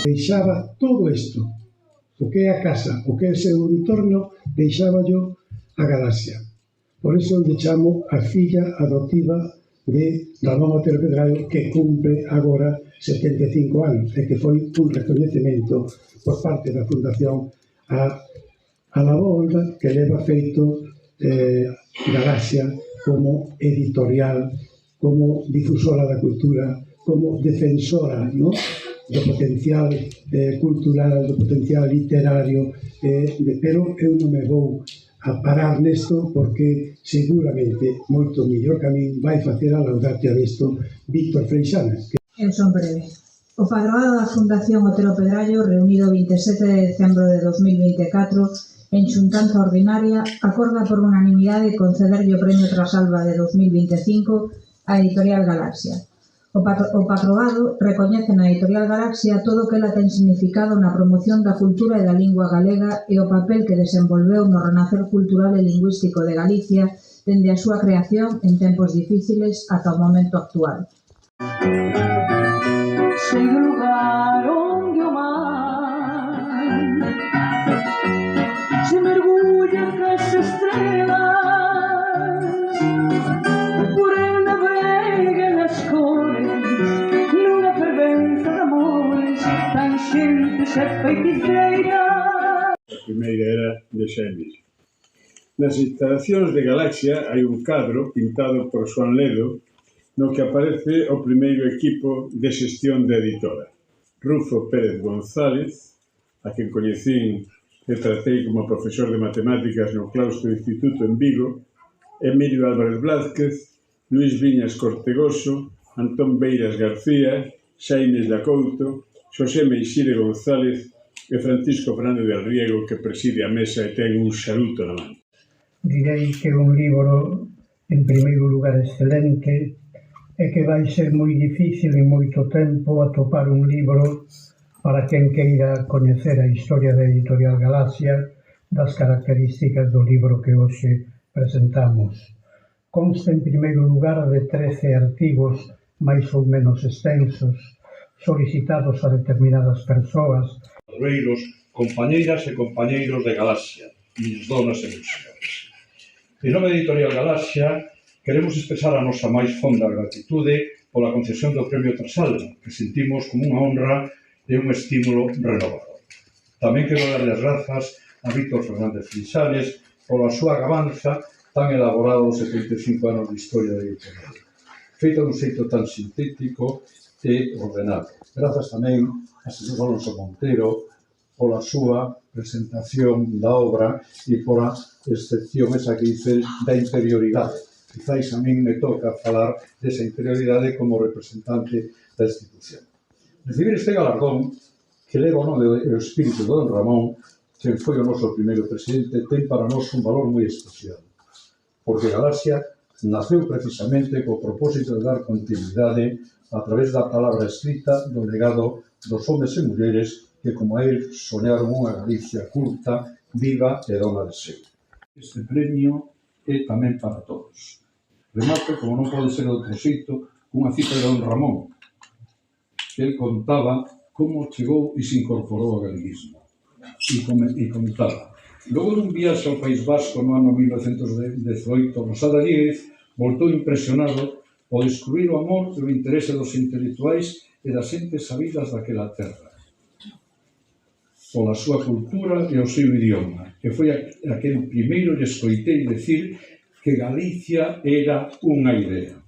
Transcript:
Deixaba todo isto, o que é a casa, o que é o seu entorno, deixáballo a galaxia. Por iso lle chamo a filla adoptiva de Ramón Otero Pedraio, que cumpre agora 75 anos, e que foi un recoñecemento por parte da Fundación a labor que leva feito Galaxia como editorial, como difusora da cultura, como defensora, no? Do potencial cultural, do potencial literario, pero eu non me vou a parar nesto porque seguramente moito mellor que a min vai facer a laudatia disto Víctor Freixana. Eu son breve. O padroado da Fundación Otero Pedraio, reunido o 27 de decembro de 2024 en xuntanza ordinaria, acorda por unanimidade concederlle o Premio Trasalva de 2025 á Editorial Galaxia. O patroado recoñece na Editorial Galaxia todo o que ela ten significado na promoción da cultura e da lingua galega e o papel que desenvolveu no renacer cultural e lingüístico de Galicia dende a súa creación en tempos difíciles ata o momento actual. Sei o lugar onde o mar se mergulha cas estrelas, por el navega nas cores nunha fervenza de amores tan xentes e feiticeiras. A primeira era de Xaime. Nas instalacións de Galaxia hai un cadro pintado por Xoán Ledo no que aparece o primeiro equipo de xestión da editora. Rufo Pérez González, a quen coñecín e tratei como profesor de matemáticas no claustro do Instituto en Vigo, Emilio Álvarez Blázquez, Luís Viñas Cortegoso, Antón Beiras García, Xaime da Couto, Xosé Meixide González e Francisco Fernández del Riego, que preside a mesa e ten un xaruto na man. Direi que é un libro, en primeiro lugar, excelente, e que vai ser moi difícil en moito tempo atopar un libro para quen queira coñecer a historia da Editorial Galaxia, das características do libro que hoxe presentamos. Consta en primeiro lugar de 13 artigos máis ou menos extensos, solicitados a determinadas persoas. Barreiros, compañeiras e compañeiros de Galaxia, miñas donas e meus señores. En nome da Editorial Galaxia, queremos expresar a nosa máis fonda gratitude pola concesión do Premio Trasalva, que sentimos como unha honra e un estímulo renovador. Tamén quero darle as grazas a Víctor Fernández Freixanes pola súa gabanza tan elaborada aos 75 anos de historia da editorial, feita dun xeito tan sintético e ordenado. Grazas tamén a señor Alonso Montero pola súa presentación da obra e pola excepción esa que dice da interioridade. Quizais a min me toca falar desa interioridade como representante da institución. Recibir este galardón, que leva o nome e o espírito de don Ramón, que foi o noso primeiro presidente, ten para nós un valor moi especial, porque Galaxia naceu precisamente co propósito de dar continuidade a través da palabra escrita do legado dos homes e mulleres que, como a él, soñaron unha Galicia culta, viva e dona de seu. Este premio é tamén para todos. Remato, como non pode ser outro xeito, cunha cita de don Ramón, que él contaba como chegou e se incorporou ao galeguismo. E contaba: logo dun viaxe ao País Vasco no ano 1918, Rosada Díez voltou impresionado ao descubrir o amor e o interese dos intelectuais e das xentes sabidas daquela terra, pola súa cultura e o seu idioma, e foi aquel primeiro lle escoitei decir que Galicia era unha idea.